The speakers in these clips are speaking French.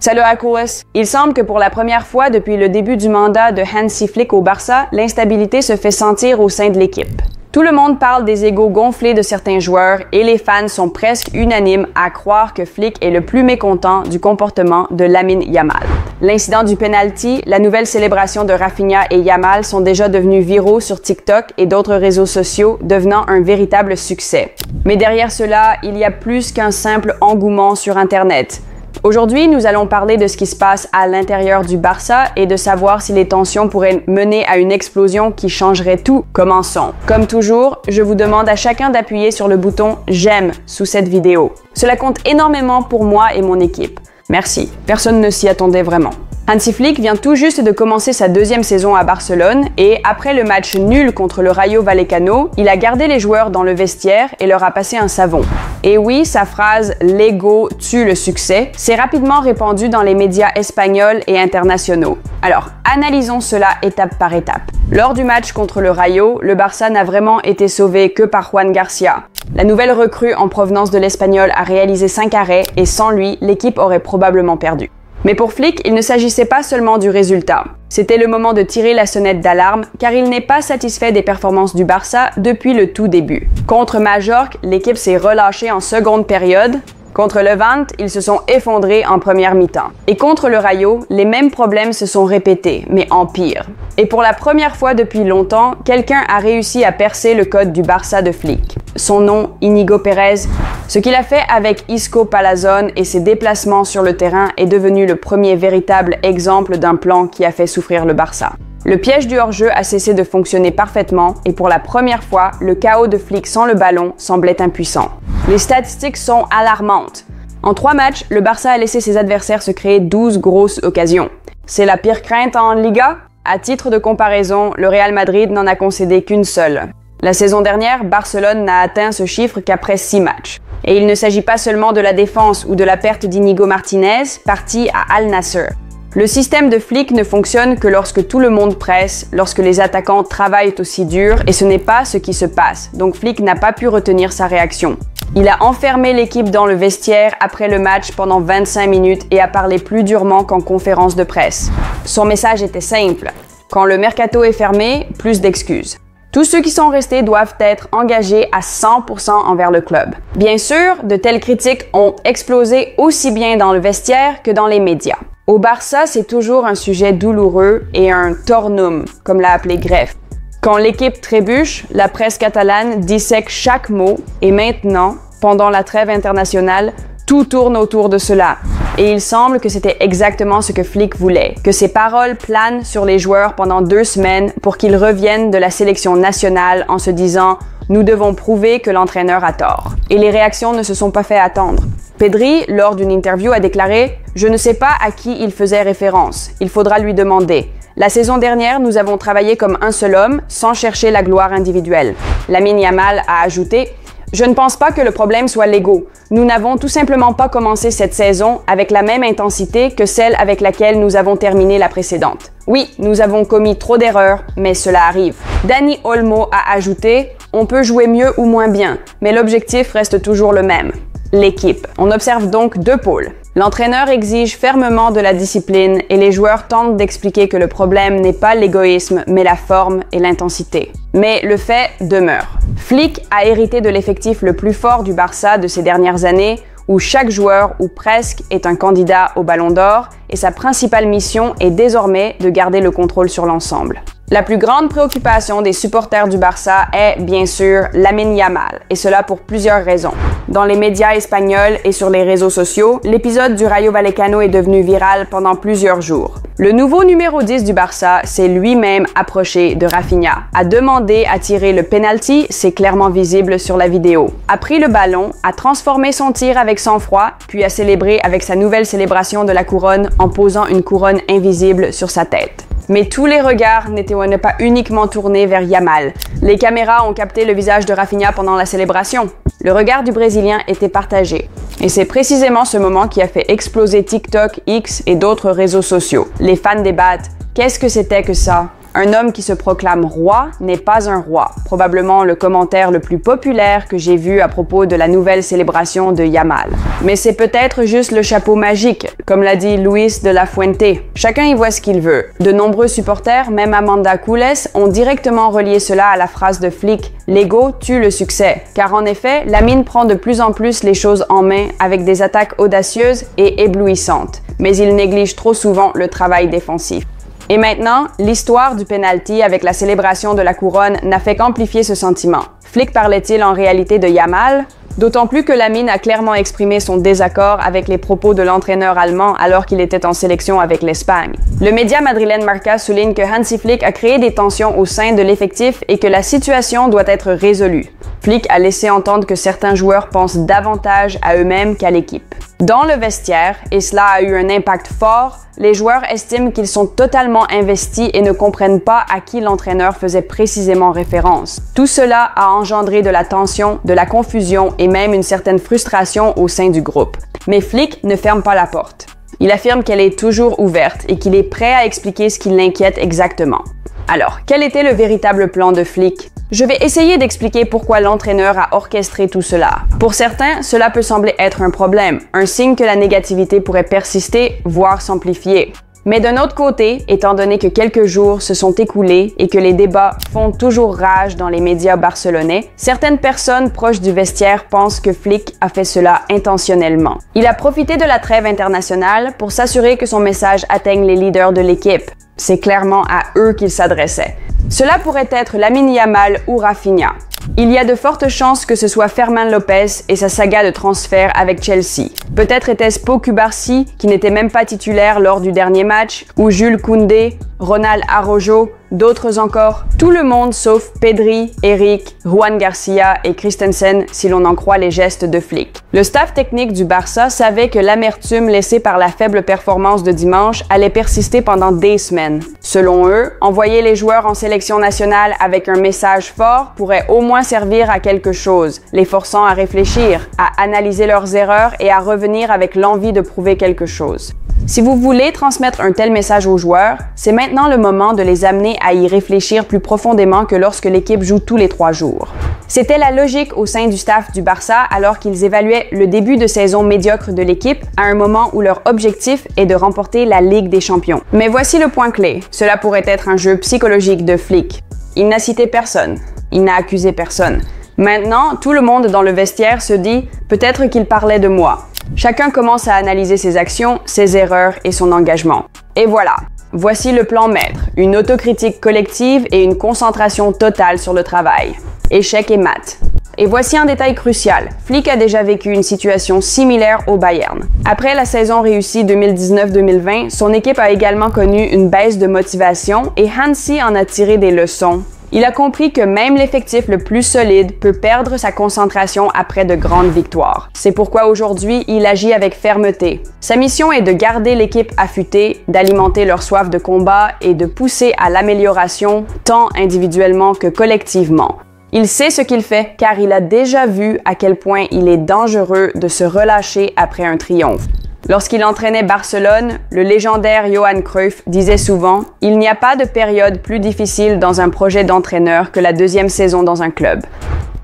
Salut Hercules! Il semble que pour la première fois depuis le début du mandat de Hansi Flick au Barça, l'instabilité se fait sentir au sein de l'équipe. Tout le monde parle des égos gonflés de certains joueurs et les fans sont presque unanimes à croire que Flick est le plus mécontent du comportement de Lamine Yamal. L'incident du penalty, la nouvelle célébration de Rafinha et Yamal sont déjà devenus viraux sur TikTok et d'autres réseaux sociaux, devenant un véritable succès. Mais derrière cela, il y a plus qu'un simple engouement sur Internet. Aujourd'hui, nous allons parler de ce qui se passe à l'intérieur du Barça et de savoir si les tensions pourraient mener à une explosion qui changerait tout. Commençons. Comme toujours, je vous demande à chacun d'appuyer sur le bouton « J'aime » sous cette vidéo. Cela compte énormément pour moi et mon équipe. Merci. Personne ne s'y attendait vraiment. Hansi Flick vient tout juste de commencer sa deuxième saison à Barcelone et après le match nul contre le Rayo Vallecano, il a gardé les joueurs dans le vestiaire et leur a passé un savon. Et oui, sa phrase « l'ego tue le succès » s'est rapidement répandue dans les médias espagnols et internationaux. Alors, analysons cela étape par étape. Lors du match contre le Rayo, le Barça n'a vraiment été sauvé que par Juan Garcia. La nouvelle recrue en provenance de l'Espagnol a réalisé 5 arrêts et sans lui, l'équipe aurait probablement perdu. Mais pour Flick, il ne s'agissait pas seulement du résultat. C'était le moment de tirer la sonnette d'alarme car il n'est pas satisfait des performances du Barça depuis le tout début. Contre Majorque, l'équipe s'est relâchée en seconde période. Contre Levante, ils se sont effondrés en première mi-temps. Et contre le Rayo, les mêmes problèmes se sont répétés, mais en pire. Et pour la première fois depuis longtemps, quelqu'un a réussi à percer le code du Barça de Flick. Son nom, Íñigo Pérez. Ce qu'il a fait avec Isco Palazón et ses déplacements sur le terrain est devenu le premier véritable exemple d'un plan qui a fait souffrir le Barça. Le piège du hors-jeu a cessé de fonctionner parfaitement et pour la première fois, le chaos de Flick sans le ballon semblait impuissant. Les statistiques sont alarmantes. En 3 matchs, le Barça a laissé ses adversaires se créer 12 grosses occasions. C'est la pire crainte en Liga? À titre de comparaison, le Real Madrid n'en a concédé qu'une seule. La saison dernière, Barcelone n'a atteint ce chiffre qu'après 6 matchs. Et il ne s'agit pas seulement de la défense ou de la perte d'Íñigo Martínez, parti à Al Nassr. Le système de Flick ne fonctionne que lorsque tout le monde presse, lorsque les attaquants travaillent aussi dur, et ce n'est pas ce qui se passe, donc Flick n'a pas pu retenir sa réaction. Il a enfermé l'équipe dans le vestiaire après le match pendant 25 minutes et a parlé plus durement qu'en conférence de presse. Son message était simple. Quand le mercato est fermé, plus d'excuses. Tous ceux qui sont restés doivent être engagés à 100% envers le club. Bien sûr, de telles critiques ont explosé aussi bien dans le vestiaire que dans les médias. Au Barça, c'est toujours un sujet douloureux et un tornum, comme l'a appelé Greff. Quand l'équipe trébuche, la presse catalane dissèque chaque mot et maintenant, pendant la trêve internationale, tout tourne autour de cela. Et il semble que c'était exactement ce que Flick voulait, que ses paroles planent sur les joueurs pendant 2 semaines pour qu'ils reviennent de la sélection nationale en se disant « Nous devons prouver que l'entraîneur a tort ». Et les réactions ne se sont pas fait attendre. Pedri, lors d'une interview, a déclaré « Je ne sais pas à qui il faisait référence, il faudra lui demander. La saison dernière, nous avons travaillé comme un seul homme, sans chercher la gloire individuelle. » Lamine Yamal a ajouté « Je ne pense pas que le problème soit l'ego. Nous n'avons tout simplement pas commencé cette saison avec la même intensité que celle avec laquelle nous avons terminé la précédente. Oui, nous avons commis trop d'erreurs, mais cela arrive. » Dani Olmo a ajouté « On peut jouer mieux ou moins bien, mais l'objectif reste toujours le même. L'équipe. » On observe donc 2 pôles. L'entraîneur exige fermement de la discipline et les joueurs tentent d'expliquer que le problème n'est pas l'égoïsme, mais la forme et l'intensité. Mais le fait demeure. Flick a hérité de l'effectif le plus fort du Barça de ces dernières années, où chaque joueur, ou presque, est un candidat au Ballon d'Or, et sa principale mission est désormais de garder le contrôle sur l'ensemble. La plus grande préoccupation des supporters du Barça est, bien sûr, Lamine Yamal, et cela pour plusieurs raisons. Dans les médias espagnols et sur les réseaux sociaux, l'épisode du Rayo Vallecano est devenu viral pendant plusieurs jours. Le nouveau numéro 10 du Barça s'est lui-même approché de Rafinha, a demandé à tirer le penalty, c'est clairement visible sur la vidéo, a pris le ballon, a transformé son tir avec sang-froid, puis a célébré avec sa nouvelle célébration de la couronne en posant une couronne invisible sur sa tête. Mais tous les regards n'étaient pas uniquement tournés vers Yamal. Les caméras ont capté le visage de Rafinha pendant la célébration. Le regard du Brésilien était partagé. Et c'est précisément ce moment qui a fait exploser TikTok, X et d'autres réseaux sociaux. Les fans débattent « Qu'est-ce que c'était que ça ?» Un homme qui se proclame roi n'est pas un roi. Probablement le commentaire le plus populaire que j'ai vu à propos de la nouvelle célébration de Yamal. Mais c'est peut-être juste le chapeau magique, comme l'a dit Luis de la Fuente. Chacun y voit ce qu'il veut. De nombreux supporters, même Amanda Coules, ont directement relié cela à la phrase de Flick « L'ego tue le succès ». Car en effet, Lamine prend de plus en plus les choses en main avec des attaques audacieuses et éblouissantes. Mais il néglige trop souvent le travail défensif. Et maintenant, l'histoire du penalty avec la célébration de la couronne n'a fait qu'amplifier ce sentiment. Flick parlait-il en réalité de Yamal? D'autant plus que Lamine a clairement exprimé son désaccord avec les propos de l'entraîneur allemand alors qu'il était en sélection avec l'Espagne. Le média madrilène Marca souligne que Hansi Flick a créé des tensions au sein de l'effectif et que la situation doit être résolue. Flick a laissé entendre que certains joueurs pensent davantage à eux-mêmes qu'à l'équipe. Dans le vestiaire, et cela a eu un impact fort, les joueurs estiment qu'ils sont totalement investis et ne comprennent pas à qui l'entraîneur faisait précisément référence. Tout cela a engendré de la tension, de la confusion et même une certaine frustration au sein du groupe. Mais Flick ne ferme pas la porte. Il affirme qu'elle est toujours ouverte et qu'il est prêt à expliquer ce qui l'inquiète exactement. Alors, quel était le véritable plan de Flick? Je vais essayer d'expliquer pourquoi l'entraîneur a orchestré tout cela. Pour certains, cela peut sembler être un problème, un signe que la négativité pourrait persister, voire s'amplifier. Mais d'un autre côté, étant donné que quelques jours se sont écoulés et que les débats font toujours rage dans les médias barcelonais, certaines personnes proches du vestiaire pensent que Flick a fait cela intentionnellement. Il a profité de la trêve internationale pour s'assurer que son message atteigne les leaders de l'équipe. C'est clairement à eux qu'il s'adressait. Cela pourrait être Lamine Yamal ou Rafinha. Il y a de fortes chances que ce soit Ferman Lopez et sa saga de transfert avec Chelsea. Peut-être était-ce Pau Cubarsí, qui n'était même pas titulaire lors du dernier match, ou Jules Koundé, Ronald Araujo, d'autres encore. Tout le monde sauf Pedri, Eric, Juan Garcia et Christensen si l'on en croit les gestes de Flick. Le staff technique du Barça savait que l'amertume laissée par la faible performance de dimanche allait persister pendant des semaines. Selon eux, envoyer les joueurs en sélection nationale avec un message fort pourrait au moins servir à quelque chose, les forçant à réfléchir, à analyser leurs erreurs et à revenir avec l'envie de prouver quelque chose. Si vous voulez transmettre un tel message aux joueurs, c'est maintenant le moment de les amener à y réfléchir plus profondément que lorsque l'équipe joue tous les 3 jours. C'était la logique au sein du staff du Barça alors qu'ils évaluaient le début de saison médiocre de l'équipe à un moment où leur objectif est de remporter la Ligue des Champions. Mais voici le point clé. Cela pourrait être un jeu psychologique de Flick. Il n'a cité personne. Il n'a accusé personne. Maintenant, tout le monde dans le vestiaire se dit « peut-être qu'il parlait de moi ». Chacun commence à analyser ses actions, ses erreurs et son engagement. Et voilà, voici le plan maître, une autocritique collective et une concentration totale sur le travail. Échec et mat. Et voici un détail crucial, Flick a déjà vécu une situation similaire au Bayern. Après la saison réussie 2019-2020, son équipe a également connu une baisse de motivation et Hansi en a tiré des leçons. Il a compris que même l'effectif le plus solide peut perdre sa concentration après de grandes victoires. C'est pourquoi aujourd'hui, il agit avec fermeté. Sa mission est de garder l'équipe affûtée, d'alimenter leur soif de combat et de pousser à l'amélioration tant individuellement que collectivement. Il sait ce qu'il fait car il a déjà vu à quel point il est dangereux de se relâcher après un triomphe. Lorsqu'il entraînait Barcelone, le légendaire Johan Cruyff disait souvent « Il n'y a pas de période plus difficile dans un projet d'entraîneur que la deuxième saison dans un club ».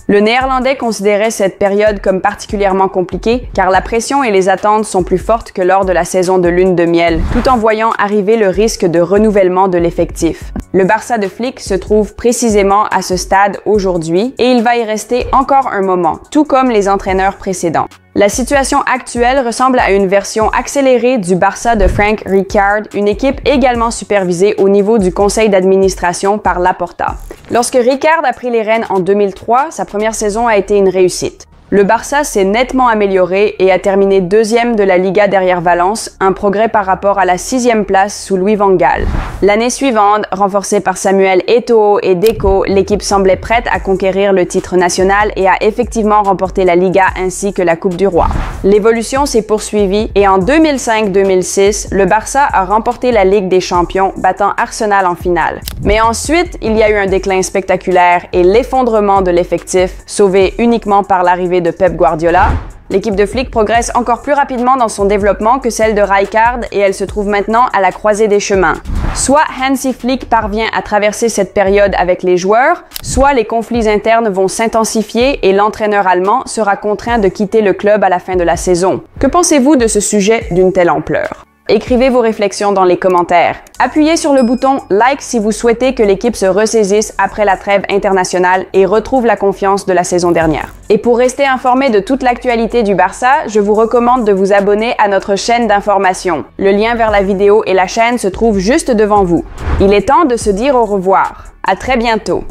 Le Néerlandais considérait cette période comme particulièrement compliquée car la pression et les attentes sont plus fortes que lors de la saison de lune de miel, tout en voyant arriver le risque de renouvellement de l'effectif. Le Barça de Flick se trouve précisément à ce stade aujourd'hui et il va y rester encore un moment, tout comme les entraîneurs précédents. La situation actuelle ressemble à une version accélérée du Barça de Frank Rijkaard, une équipe également supervisée au niveau du conseil d'administration par Laporta. Lorsque Rijkaard a pris les rênes en 2003, sa première saison a été une réussite. Le Barça s'est nettement amélioré et a terminé 2e de la Liga derrière Valence, un progrès par rapport à la 6e place sous Louis van Gaal. L'année suivante, renforcée par Samuel Eto'o et Deco, l'équipe semblait prête à conquérir le titre national et a effectivement remporté la Liga ainsi que la Coupe du Roi. L'évolution s'est poursuivie et en 2005-2006, le Barça a remporté la Ligue des Champions, battant Arsenal en finale. Mais ensuite, il y a eu un déclin spectaculaire et l'effondrement de l'effectif, sauvé uniquement par l'arrivée de Pep Guardiola, L'équipe de Flick progresse encore plus rapidement dans son développement que celle de Rijkaard et elle se trouve maintenant à la croisée des chemins. Soit Hansi Flick parvient à traverser cette période avec les joueurs, soit les conflits internes vont s'intensifier et l'entraîneur allemand sera contraint de quitter le club à la fin de la saison. Que pensez-vous de ce sujet d'une telle ampleur? Écrivez vos réflexions dans les commentaires. Appuyez sur le bouton like si vous souhaitez que l'équipe se ressaisisse après la trêve internationale et retrouve la confiance de la saison dernière. Et pour rester informé de toute l'actualité du Barça, je vous recommande de vous abonner à notre chaîne d'information. Le lien vers la vidéo et la chaîne se trouve juste devant vous. Il est temps de se dire au revoir. À très bientôt.